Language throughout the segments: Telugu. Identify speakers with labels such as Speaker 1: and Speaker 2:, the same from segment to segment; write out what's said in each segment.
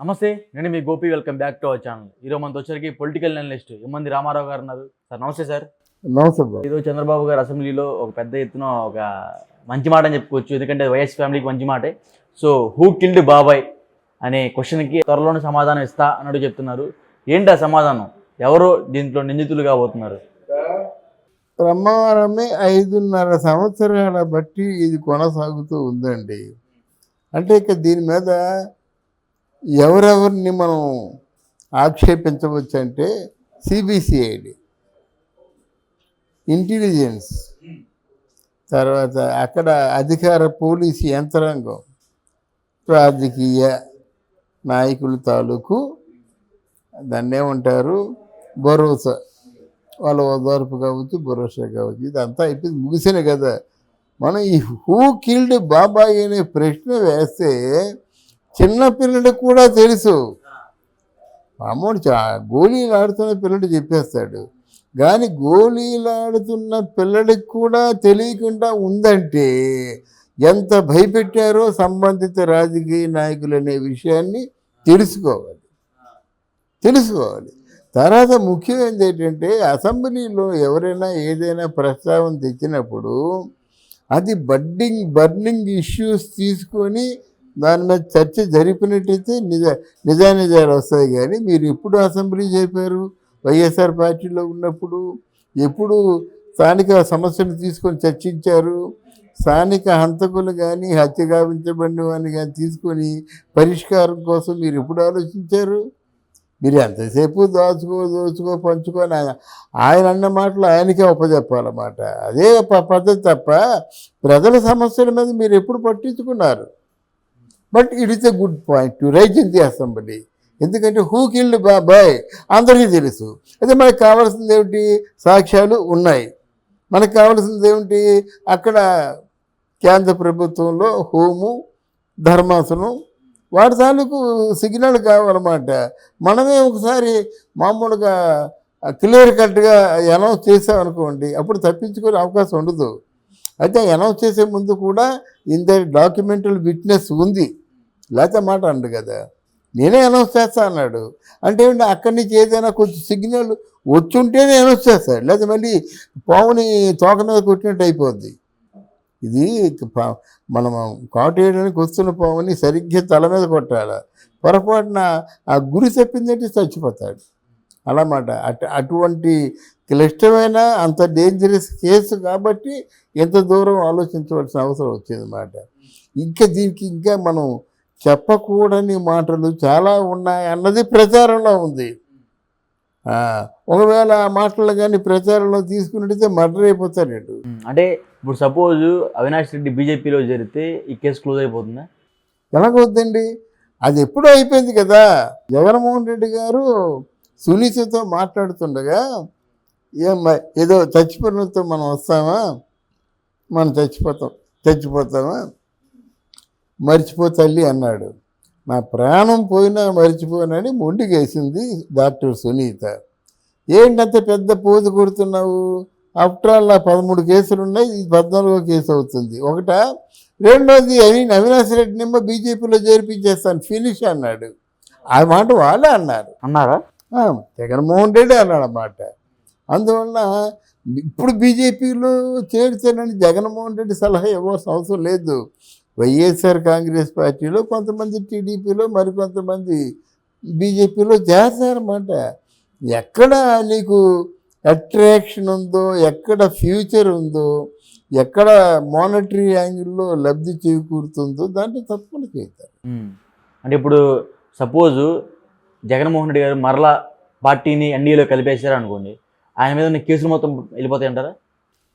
Speaker 1: నమస్తే, నేను మీ Gopi. Welcome back to our channel. ఈరోజు మనతో వచ్చరికి పొలిటికల్ అనలిస్ట్ ఎమ్మంది రామారావు గారు ఉన్నారు. సార్ నమస్తే. సార్
Speaker 2: నమస్తే.
Speaker 1: ఈరోజు చంద్రబాబు గారు అసెంబ్లీలో ఒక పెద్ద ఎత్తున ఒక మంచి మాట అని చెప్పుకోవచ్చు, ఎందుకంటే వైఎస్ ఫ్యామిలీకి మంచి మాటే. సో హూ కిల్డ్ బాబాయ్ అనే క్వశ్చన్కి త్వరలోనే సమాధానం ఇస్తా అన్నట్టు చెప్తున్నారు. ఏంటి ఆ సమాధానం? ఎవరో దీంట్లో నిందితులుగా పోతున్నారు?
Speaker 2: ప్రమాణమే 5.5 సంవత్సరాల బట్టి ఇది కొనసాగుతూ ఉందండి. అంటే ఇక దీని మీద ఎవరెవరిని మనం ఆక్షేపించవచ్చు అంటే సిబిసిఐడి, ఇంటెలిజెన్స్, తర్వాత అక్కడ అధికార పోలీసు యంత్రాంగం, రాజకీయ నాయకుల తాలూకు దాన్ని ఏమంటారు భరోసా, వాళ్ళ ఓదార్పు కావచ్చు, భరోసా కావచ్చు, ఇదంతా అయిపోయింది, ముగిసినాయి కదా. మనం ఈ హూ కిల్డ్ బాబాయ్ అనే ప్రశ్న వేస్తే చిన్నపిల్లడికి కూడా తెలుసు. మామూలు గోళీలు ఆడుతున్న పిల్లడు చెప్పేస్తాడు, కానీ గోళీలు ఆడుతున్న పిల్లడికి కూడా తెలియకుండా ఉందంటే ఎంత భయపెట్టారో సంబంధిత రాజకీయ నాయకులు అనే విషయాన్ని తెలుసుకోవాలి. తర్వాత ముఖ్యమైనది ఏంటంటే అసెంబ్లీలో ఎవరైనా ఏదైనా ప్రస్తావన తెచ్చినప్పుడు అది బర్నింగ్ ఇష్యూస్ తీసుకొని దాని మీద చర్చ జరిపినట్టయితే నిజానిజాలు వస్తాయి. కానీ మీరు ఎప్పుడు అసెంబ్లీ చెప్పారు? వైఎస్ఆర్ పార్టీలో ఉన్నప్పుడు ఎప్పుడు స్థానిక సమస్యను తీసుకొని చర్చించారు? స్థానిక హంతకులు కానీ హత్య గావించబడిన వాడిని కానీ తీసుకొని పరిష్కారం కోసం మీరు ఎప్పుడు ఆలోచించారు? మీరు ఎంతసేపు దోచుకో పంచుకొని ఆయన అన్న మాటలు ఆయనకే ఒప్పచెప్పాలన్నమాట. అదే పద్ధతి తప్ప ప్రజల సమస్యల మీద మీరు ఎప్పుడు పట్టించుకున్నారు? But it is a good point to raise in the assembly. ఎందుకంటే హూ కిల్డ్ బాబాయ్ అందరికీ తెలుసు. అయితే మనకు కావాల్సింది ఏమిటి? సాక్ష్యాలు ఉన్నాయి. మనకు కావాల్సింది ఏమిటి? అక్కడ కేంద్ర ప్రభుత్వంలో హోము, ధర్మాసనం, వాటి తాలూకు సిగ్నల్ కావాలన్నమాట. మనమే ఒకసారి మామూలుగా క్లియర్ కట్గా అనౌన్స్ చేసామనుకోండి, అప్పుడు తప్పించుకునే అవకాశం ఉండదు. అయితే అనౌన్స్ చేసే ముందు కూడా ఇంత డాక్యుమెంటల్ విట్నెస్ ఉంది, లేకపోతే మాట అండు కదా. నేనే అనౌన్స్ చేస్తా అన్నాడు అంటే అక్కడి నుంచి ఏదైనా కొంచెం సిగ్నల్ వచ్చుంటేనే అనౌన్స్ చేస్తాడు, లేకపోతే మళ్ళీ పావుని తోక మీద కొట్టినట్టు అయిపోద్ది. ఇది మనం కాటేయడానికి వస్తున్న పావుని సరిగ్గా తల మీద కొట్టాలి. పొరపాటున ఆ గురి చెప్పిందంటే చచ్చిపోతాడు అన్నమాట. అటువంటి క్లిష్టమైన అంత డేంజరస్ కేసు కాబట్టి ఎంత దూరం ఆలోచించవలసిన అవసరం వచ్చిందన్నమాట. దీనికి ఇంకా మనం చెప్పకూడని మాటలు చాలా ఉన్నాయి అన్నది ప్రచారంలో ఉంది. ఒకవేళ ఆ మాటలు కానీ ప్రచారంలో తీసుకున్నట్టయితే మర్డర్ అయిపోతాడు.
Speaker 1: అంటే ఇప్పుడు సపోజ్ అవినాష్ రెడ్డి బీజేపీలో చేరితే ఈ కేసు క్లోజ్ అయిపోతుందా?
Speaker 2: ఎలాగవుద్దండి? అది ఎప్పుడూ అయిపోయింది కదా. జగన్మోహన్ రెడ్డి గారు సునీతతో మాట్లాడుతుండగా ఏదో చచ్చిపోయినతో మనం వస్తామా, మనం చచ్చిపోతామా, మర్చిపో తల్లి అన్నాడు. నా ప్రాణం పోయినా మర్చిపోనని మొండికేసింది డాక్టర్ సునీత. ఏంటంత పెద్ద పోజు కొడుతున్నావు? ఆఫ్టర్ ఆల్ నా 13 కేసులు ఉన్నాయి, ఇది 14వ కేసు అవుతుంది. ఒకట. రెండోది అవినాష్ రెడ్డినేమో బీజేపీలో చేర్పించేస్తాను ఫినిష్ అన్నాడు. ఆ మాట వాళ్ళే
Speaker 1: అన్నారా?
Speaker 2: జగన్మోహన్ రెడ్డి అన్నాడు అన్నమాట. అందువల్ల ఇప్పుడు బీజేపీలో చేర్చానని జగన్మోహన్ రెడ్డి సలహా ఇవ్వాల్సిన అవసరం లేదు. వైఎస్ఆర్ కాంగ్రెస్ పార్టీలో కొంతమంది, టీడీపీలో మరికొంతమంది బీజేపీలో చేస్తారన్నమాట. ఎక్కడ నీకు అట్రాక్షన్ ఉందో, ఎక్కడ ఫ్యూచర్ ఉందో, ఎక్కడ మానిటరీ యాంగిల్లో లబ్ధి చేకూరుతుందో దాంట్లో తప్పకుండా చేస్తారు.
Speaker 1: అంటే ఇప్పుడు సపోజు జగన్మోహన్ రెడ్డి గారు మరలా పార్టీని ఎన్డీఏలో కలిపేశారు అనుకోండి, ఆయన మీద ఉన్న కేసులు మొత్తం వెళ్ళిపోతాయి అంటారా?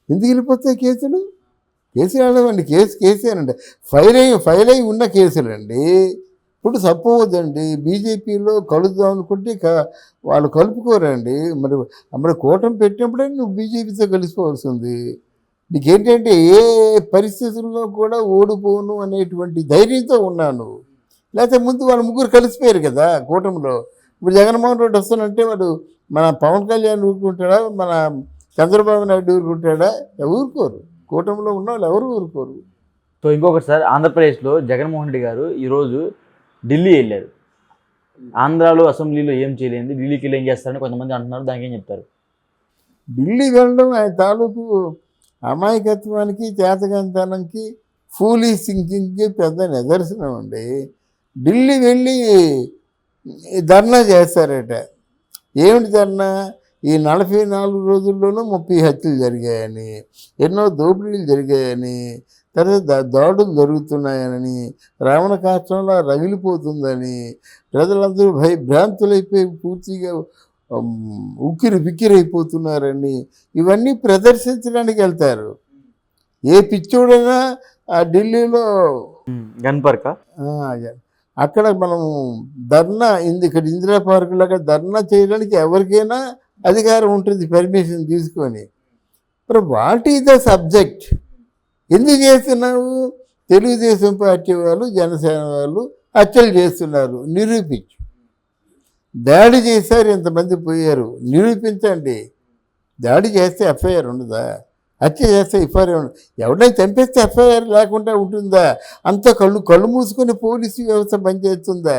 Speaker 2: ఎందుకు వెళ్ళిపోతాయి కేసులు? కేసులు వెళ్ళవండి. కేసేనండి ఫైల్ అయి ఉన్న కేసులండి. ఇప్పుడు సపోజ్ అండి బీజేపీలో కలుద్దాం అనుకుంటే వాళ్ళు కలుపుకోరండి. మరి కూటమి పెట్టినప్పుడే నువ్వు బీజేపీతో కలిసిపోవాల్సింది. నీకేంటంటే ఏ పరిస్థితుల్లో కూడా ఓడిపోను అనేటువంటి ధైర్యంతో ఉన్నాను. లేకపోతే ముందు వాళ్ళ ముగ్గురు కలిసిపోయారు కదా కూటమిలో. ఇప్పుడు జగన్మోహన్ రెడ్డి వస్తానంటే వాడు మన పవన్ కళ్యాణ్ ఊరుకుంటాడా, మన చంద్రబాబు నాయుడు ఊరుకుంటాడా? ఊరుకోరు. కూటమిలో ఉన్న వాళ్ళు ఎవరు ఊరుకోరు.
Speaker 1: సో ఇంకొకటి సార్, ఆంధ్రప్రదేశ్లో జగన్మోహన్ రెడ్డి గారు ఈరోజు ఢిల్లీ వెళ్ళారు. ఆంధ్రాలో అసెంబ్లీలో ఏం చేయలేదు, ఢిల్లీకి వెళ్ళి ఏం చేస్తారని కొంతమంది అంటున్నారు, దానికి ఏం చెప్తారు?
Speaker 2: ఢిల్లీ వెళ్ళడం ఆయన తాలూకు అమాయకత్వానికి, చేతకంతనానికి, ఫూలీ థింకింగ్కి పెద్ద నిదర్శనం అండి. ఢిల్లీ వెళ్ళి ధర్నా చేస్తారట. ఏమిటి ధర్నా? ఈ 44 రోజుల్లోనూ 30 హత్యలు జరిగాయని, ఎన్నో దోపిడీలు జరిగాయని, తర్వాత దాడులు జరుగుతున్నాయని, రావణ కాష్టంలో రగిలిపోతుందని, ప్రజలందరూ భయభ్రాంతులైపోయి పూర్తిగా ఉక్కిరి బిక్కిరైపోతున్నారని, ఇవన్నీ ప్రదర్శించడానికి వెళ్తారు. ఏ పిచ్చోడైనా ఆ ఢిల్లీలో
Speaker 1: గన్ పార్కా?
Speaker 2: అక్కడ మనం ధర్నా ఇక్కడ ఇందిరా పార్క్ లాగా ధర్నా చేయడానికి ఎవరికైనా అధికారం ఉంటుంది, పర్మిషన్ తీసుకొని. మరి వాట్ ఈజ్ ద సబ్జెక్ట్? ఎందుకు చేస్తున్నావు? తెలుగుదేశం పార్టీ వాళ్ళు, జనసేన వాళ్ళు హత్యలు చేస్తున్నారు, నిరూపించు. దాడి చేశారు, ఎంతమంది పోయారు, నిరూపించండి. దాడి చేస్తే ఎఫ్ఐఆర్ ఉండదా? హత్య చేస్తే ఎఫ్ఐఆర్ ఉండదు. ఎవరైనా చంపేస్తే ఎఫ్ఐఆర్ లేకుండా ఉంటుందా? అంత కళ్ళు మూసుకొని పోలీసు వ్యవస్థ పనిచేస్తుందా?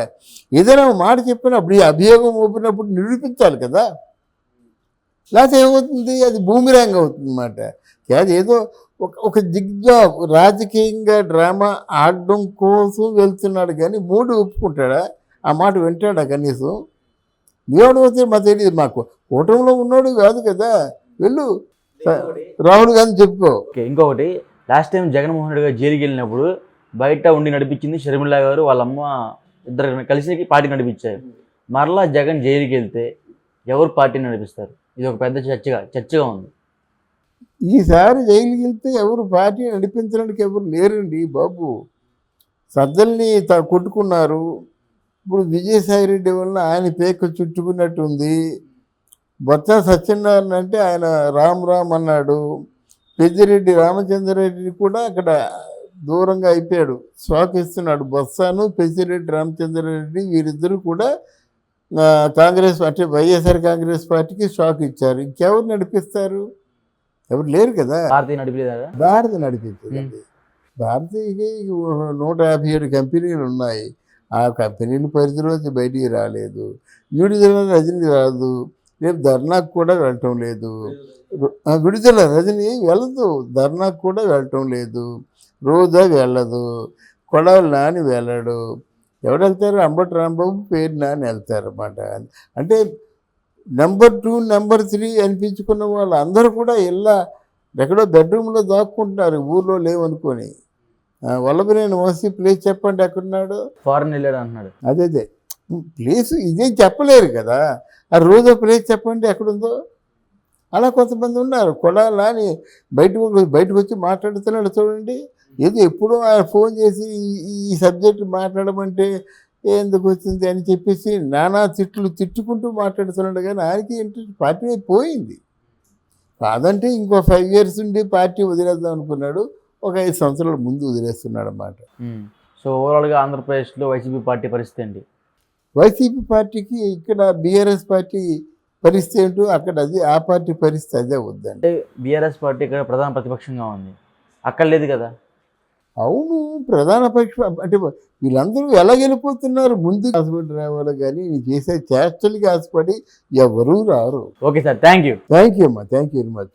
Speaker 2: ఏదైనా మాట చెప్పినప్పుడు, ఈ అభియోగం మోపినప్పుడు నిరూపించాలి కదా. లేకపోతే ఏమవుతుంది? అది బూమిరాంగ్ అవుతుంది అన్నమాట. అది ఏదో ఒక దిగ్జాగ్ రాజకీయంగా డ్రామా ఆడడం కోసం వెళ్తున్నాడు, కానీ మూడు ఒప్పుకుంటాడా? ఆ మాట వింటాడా కనీసం? దేవుడు పోతే మాకు తెలియదు, మాకు కూటమిలో ఉన్నాడు కాదు కదా. వెళ్ళు రాహుల్ గాంధీ చెప్పుకో.
Speaker 1: ఓకే, ఇంకొకటి, లాస్ట్ టైం జగన్మోహన్ రెడ్డి గారు జైలుకి వెళ్ళినప్పుడు బయట ఉండి నడిపించింది షర్మిల గారు, వాళ్ళ అమ్మ, ఇద్దరు కలిసి పార్టీ నడిపించారు. మరలా జగన్ జైలుకి వెళ్తే ఎవరు పార్టీ నడిపిస్తారు? ఇది ఒక పెద్ద చర్చగా ఉంది.
Speaker 2: ఈసారి జైలుకి వెళ్తే ఎవరు పార్టీ నడిపించడానికి ఎవరు లేరండి బాబు. సద్దల్ని కొట్టుకున్నారు. ఇప్పుడు విజయసాయిరెడ్డి వల్ల ఆయన పేక చుట్టుకున్నట్టుంది. బొత్స సత్యనారాయణ అంటే ఆయన రామ్ రామ్ అన్నాడు. పెద్దిరెడ్డి రామచంద్రారెడ్డి కూడా అక్కడ దూరంగా అయిపోయాడు, షాక్ ఇస్తున్నాడు. బొత్సను పెద్దిరెడ్డి రామచంద్రారెడ్డి వీరిద్దరూ కూడా కాంగ్రెస్ అంటే వైఎస్ఆర్ కాంగ్రెస్ పార్టీకి షాక్ ఇచ్చారు. ఇంకెవరు నడిపిస్తారు? ఎవరు లేరు కదా.
Speaker 1: భారతీయ నడిపేదా?
Speaker 2: భారతి నడిపించదండి. భారతీయకి 157 కంపెనీలు ఉన్నాయి. ఆ కంపెనీలు పరిధిలోంచి బయటికి రాలేదు. విడుదల రజనీ రాదు, రేపు ధర్నాకు కూడా వెళ్ళటం లేదు. విడుదల రజనీ వెళ్ళదు, ధర్నాకు కూడా వెళ్ళటం లేదు. రోజా వెళ్ళదు, కొడాలి నాని వెళ్ళడు. ఎవరు వెళ్తారు? అంబటి రాంబాబు, పేరు నాని వెళ్తారు అన్నమాట. అంటే నెంబర్ 2, నెంబర్ 3 అనిపించుకున్న వాళ్ళు అందరూ కూడా ఎక్కడో బెడ్రూమ్లో దాక్కుంటున్నారు, ఊర్లో లేవనుకొని. వల్లభనేని వంశీ ప్లేస్ చెప్పండి ఎక్కడున్నాడు?
Speaker 1: ఫారెన్ వెళ్ళాడు అంటున్నాడు.
Speaker 2: అదే ప్లేస్ ఇదేం చెప్పలేరు కదా. ఆ రోజు ప్లేస్ చెప్పండి ఎక్కడుందో. అలా కొంతమంది ఉన్నారు. కొడాలి అని బయటకు వచ్చి మాట్లాడుతున్నాడు చూడండి. ఏదో ఎప్పుడో ఆయన ఫోన్ చేసి ఈ సబ్జెక్ట్ మాట్లాడమంటే ఎందుకు వచ్చింది అని చెప్పేసి నానా తిట్టుకుంటూ మాట్లాడుతున్నాడు, కానీ ఆయనకి ఇంట్రెస్ట్ పార్టీ పోయింది. కాదంటే ఇంకో 5 years ఉండి పార్టీ వదిలేద్దాం అనుకున్నాడు. ఒక 5 సంవత్సరాల ముందు వదిలేస్తున్నాడు అన్నమాట.
Speaker 1: సో ఓవరాల్గా ఆంధ్రప్రదేశ్లో వైసీపీ పార్టీ పరిస్థితి ఏంటి?
Speaker 2: వైసీపీ పార్టీకి ఇక్కడ బీఆర్ఎస్ పార్టీ పరిస్థితి ఏంటో అక్కడ ఆ పార్టీ పరిస్థితి అదే వద్దండి.
Speaker 1: అంటే బీఆర్ఎస్ పార్టీ ఇక్కడ ప్రధాన ప్రతిపక్షంగా ఉంది, అక్కడ లేదు కదా.
Speaker 2: అవును, ప్రధాన పక్షం అంటే వీళ్ళందరూ ఎలా వెళ్ళిపోతున్నారు? ముందు ఆశపడి రావాలి, కానీ నీ చేసే చేష్టలకి ఆశపడి ఎవరూ రారు.
Speaker 1: ఓకే సార్, థ్యాంక్ యూ
Speaker 2: అమ్మా, థ్యాంక్ యూ వెరీ మచ్.